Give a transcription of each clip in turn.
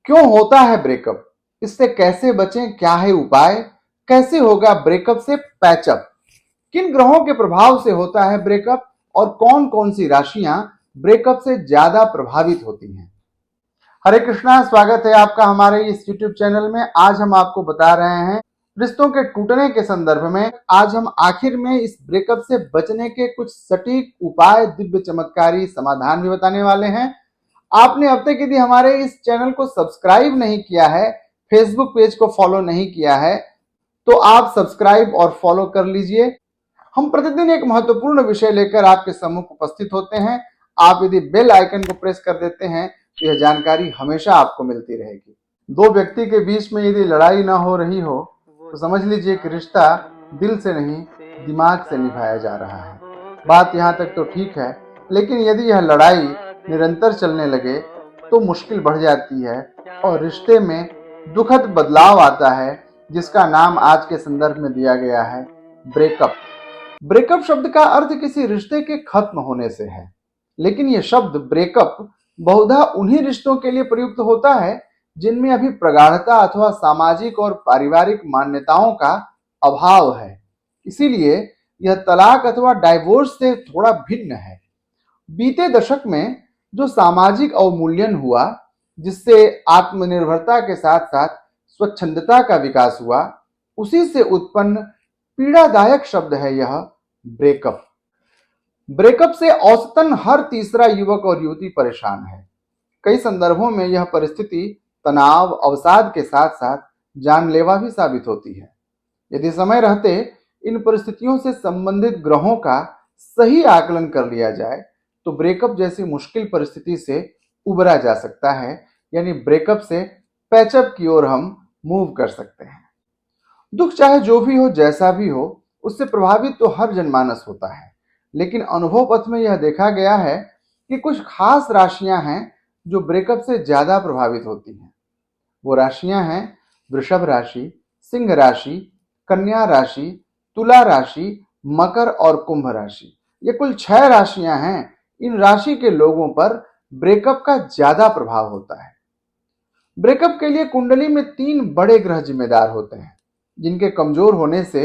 क्यों होता है ब्रेकअप? इससे कैसे बचें? क्या है उपाय? कैसे होगा ब्रेकअप से पैचअप? किन ग्रहों के प्रभाव से होता है ब्रेकअप और कौन कौन सी राशियां ब्रेकअप से ज्यादा प्रभावित होती हैं? हरे कृष्णा, स्वागत है आपका हमारे इस YouTube चैनल में। आज हम आपको बता रहे हैं रिश्तों के टूटने के संदर्भ में। आज हम आखिर में इस ब्रेकअप से बचने के कुछ सटीक उपाय, दिव्य चमत्कारी समाधान भी बताने वाले हैं। आपने अब तक यदि हमारे इस चैनल को सब्सक्राइब नहीं किया है, फेसबुक पेज को फॉलो नहीं किया है, तो आप सब्सक्राइब और फॉलो कर लीजिए। हम प्रतिदिन एक महत्वपूर्ण विषय लेकर आपके सम्मुख उपस्थित होते हैं। आप यदि बेल आइकन को प्रेस कर देते हैं तो यह जानकारी हमेशा आपको मिलती रहेगी। दो व्यक्ति के बीच में यदि लड़ाई ना हो रही हो तो समझ लीजिए कि रिश्ता दिल से नहीं, दिमाग से निभाया जा रहा है। बात यहाँ तक तो ठीक है, लेकिन यदि यह लड़ाई निरंतर चलने लगे तो मुश्किल बढ़ जाती है और रिश्ते में दुखद बदलाव आता है, जिसका नाम आज के संदर्भ में दिया गया है ब्रेकअप। ब्रेकअप शब्द का अर्थ किसी रिश्ते के खत्म होने से है, लेकिन यह शब्द ब्रेकअप बहुधा उन्हीं रिश्तों के लिए प्रयुक्त होता है जिनमें अभी प्रगाढ़ता अथवा सामाजिक और पारिवारिक मान्यताओं का अभाव है। इसीलिए यह तलाक अथवा डाइवोर्स से थोड़ा भिन्न है। बीते दशक में जो सामाजिक अवमूल्यन हुआ, जिससे आत्मनिर्भरता के साथ साथ स्वच्छंदता का विकास हुआ, उसी से उत्पन्न पीड़ादायक शब्द है यह ब्रेकअप। ब्रेकअप से औसतन हर तीसरा युवक और युवती परेशान है। कई संदर्भों में यह परिस्थिति तनाव, अवसाद के साथ साथ जानलेवा भी साबित होती है। यदि समय रहते इन परिस्थितियों से संबंधित ग्रहों का सही आकलन कर लिया जाए तो ब्रेकअप जैसी मुश्किल परिस्थिति से उबरा जा सकता है, यानी ब्रेकअप से पैचअप की ओर हम मूव कर सकते हैं। दुख चाहे जो भी हो, जैसा भी हो, उससे प्रभावित तो हर जनमानस होता है, लेकिन अनुभव पथ में यह देखा गया है कि कुछ खास राशियां हैं जो ब्रेकअप से ज्यादा प्रभावित होती हैं। वो राशियां हैं वृषभ राशि, सिंह राशि, कन्या राशि, तुला राशि, मकर और कुंभ राशि। ये कुल 6 राशियां हैं। इन राशि के लोगों पर ब्रेकअप का ज्यादा प्रभाव होता है। ब्रेकअप के लिए कुंडली में 3 बड़े ग्रह जिम्मेदार होते हैं, जिनके कमजोर होने से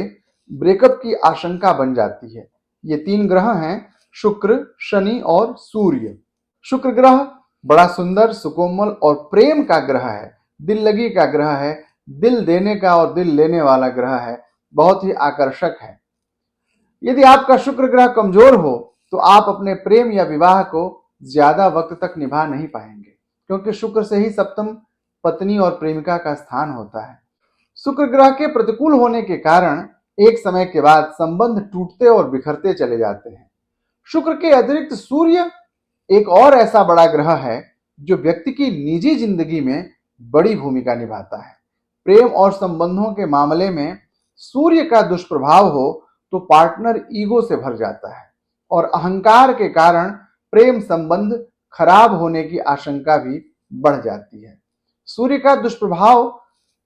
ब्रेकअप की आशंका बन जाती है। ये 3 ग्रह हैं शुक्र, शनि और सूर्य। शुक्र ग्रह बड़ा सुंदर, सुकोमल और प्रेम का ग्रह है, दिल लगी का ग्रह है, दिल देने का और दिल लेने वाला ग्रह है, बहुत ही आकर्षक है। यदि आपका शुक्र ग्रह कमजोर हो तो आप अपने प्रेम या विवाह को ज्यादा वक्त तक निभा नहीं पाएंगे, क्योंकि शुक्र से ही सप्तम पत्नी और प्रेमिका का स्थान होता है। शुक्र ग्रह के प्रतिकूल होने के कारण एक समय के बाद संबंध टूटते और बिखरते चले जाते हैं। शुक्र के अतिरिक्त सूर्य एक और ऐसा बड़ा ग्रह है जो व्यक्ति की निजी जिंदगी में बड़ी भूमिका निभाता है। प्रेम और संबंधों के मामले में सूर्य का दुष्प्रभाव हो तो पार्टनर ईगो से भर जाता है और अहंकार के कारण प्रेम संबंध खराब होने की आशंका भी बढ़ जाती है। सूर्य का दुष्प्रभाव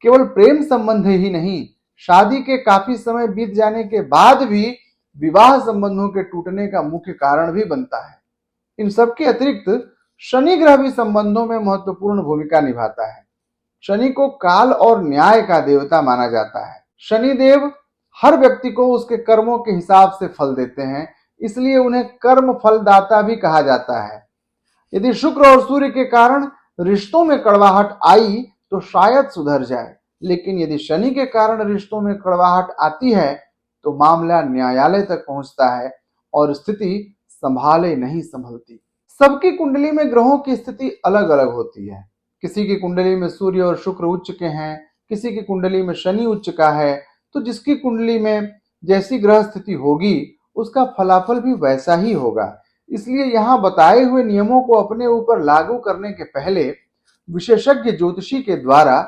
केवल प्रेम संबंध ही नहीं, शादी के काफी समय बीत जाने के बाद भी विवाह संबंधों के टूटने का मुख्य कारण भी बनता है। इन सबके अतिरिक्त शनि ग्रह भी संबंधों में महत्वपूर्ण भूमिका निभाता है। शनि को काल और न्याय का देवता माना जाता है। शनि देव हर व्यक्ति को उसके कर्मों के हिसाब से फल देते हैं, इसलिए उन्हें कर्म फलदाता भी कहा जाता है। यदि शुक्र और सूर्य के कारण रिश्तों में कड़वाहट आई तो शायद सुधर जाए, लेकिन यदि शनि के कारण रिश्तों में कड़वाहट आती है तो मामला न्यायालय तक पहुंचता है और स्थिति संभाले नहीं संभलती। सबकी कुंडली में ग्रहों की स्थिति अलग अलग होती है। किसी की कुंडली में सूर्य और शुक्र उच्च के हैं, किसी की कुंडली में शनि उच्च का है, तो जिसकी कुंडली में जैसी ग्रह स्थिति होगी उसका फलाफल भी वैसा ही होगा। इसलिए यहाँ बताए हुए नियमों को अपने ऊपर लागू करने के पहले विशेषज्ञ ज्योतिषी के द्वारा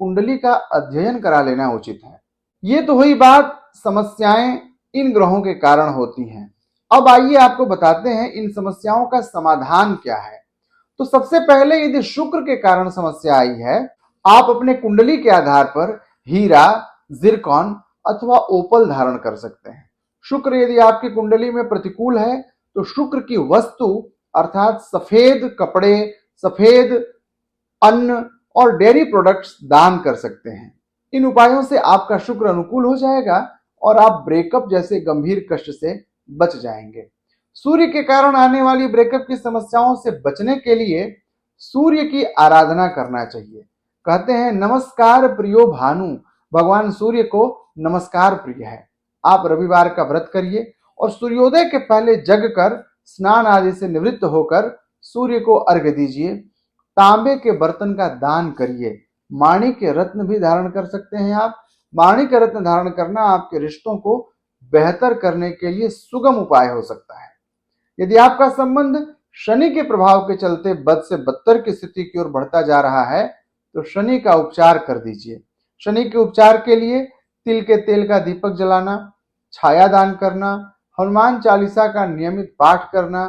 कुंडली का अध्ययन करा लेना उचित है। ये तो हुई बात समस्याएं इन ग्रहों के कारण होती हैं। अब आइए आपको बताते हैं इन समस्याओं का समाधान क्या है। तो सबसे पहले यदि शुक्र के कारण समस्या आई है, आप अपने कुंडली के आधार पर हीरा, जिरकॉन अथवा ओपल धारण कर सकते हैं। शुक्र यदि आपकी कुंडली में प्रतिकूल है तो शुक्र की वस्तु अर्थात सफेद कपड़े, सफेद अन्न और डेयरी प्रोडक्ट्स दान कर सकते हैं। इन उपायों से आपका शुक्र अनुकूल हो जाएगा और आप ब्रेकअप जैसे गंभीर कष्ट से बच जाएंगे। सूर्य के कारण आने वाली ब्रेकअप की समस्याओं से बचने के लिए सूर्य की आराधना करना चाहिए। कहते हैं नमस्कार प्रियो भानु, भगवान सूर्य को नमस्कार प्रिय है। आप रविवार का व्रत करिए और सूर्योदय के पहले जग कर स्नान आदि से निवृत्त होकर सूर्य को अर्घ्य दीजिए। तांबे के बर्तन का दान करिए। माणिक के रत्न भी धारण कर सकते हैं आप। माणिक के रत्न धारण करना आपके रिश्तों को बेहतर करने के लिए सुगम उपाय हो सकता है। यदि आपका संबंध शनि के प्रभाव के चलते बद से बदतर की स्थिति की ओर बढ़ता जा रहा है तो शनि का उपचार कर दीजिए। शनि के उपचार के लिए तिल के तेल का दीपक जलाना, छाया दान करना, हनुमान चालीसा का नियमित पाठ करना,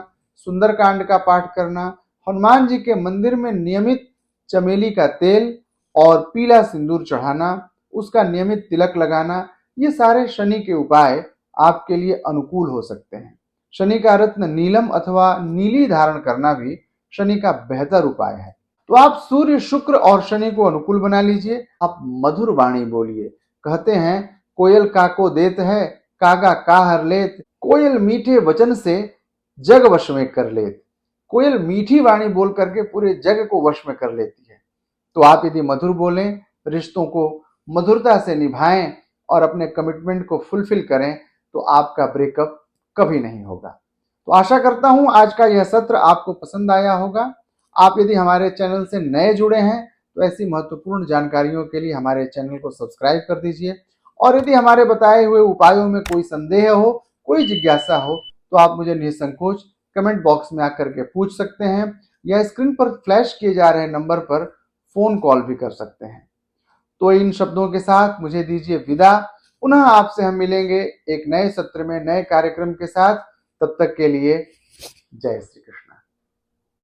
सुंदरकांड का पाठ करना, हनुमान जी के मंदिर में नियमित चमेली का तेल और पीला सिंदूर चढ़ाना, उसका नियमित तिलक लगाना, ये सारे शनि के उपाय आपके लिए अनुकूल हो सकते हैं। शनि का रत्न नीलम अथवा नीली धारण करना भी शनि का बेहतर उपाय है। तो आप सूर्य, शुक्र और शनि को अनुकूल बना लीजिए। आप मधुर वाणी बोलिए। कहते हैं कोयल काको देत है, कागा का हर लेत, कोयल मीठे वचन से जग वश में कर लेत। कोयल मीठी वाणी बोल करके पूरे जग को वश में कर लेती है। तो आप यदि मधुर बोलें, रिश्तों को मधुरता से निभाएं और अपने कमिटमेंट को फुलफिल करें तो आपका ब्रेकअप कभी नहीं होगा। तो आशा करता हूं आज का यह सत्र आपको पसंद आया होगा। आप यदि हमारे चैनल से नए जुड़े हैं तो ऐसी महत्वपूर्ण जानकारियों के लिए हमारे चैनल को सब्सक्राइब कर दीजिए। और यदि हमारे बताए हुए उपायों में कोई संदेह हो, कोई जिज्ञासा हो तो आप मुझे निसंकोच कमेंट बॉक्स में आकर के पूछ सकते हैं या स्क्रीन पर फ्लैश किए जा रहे नंबर पर फोन कॉल भी कर सकते हैं। तो इन शब्दों के साथ मुझे दीजिए विदा। पुनः आपसे हम मिलेंगे एक नए सत्र में नए कार्यक्रम के साथ। तब तक के लिए जय श्री कृष्ण।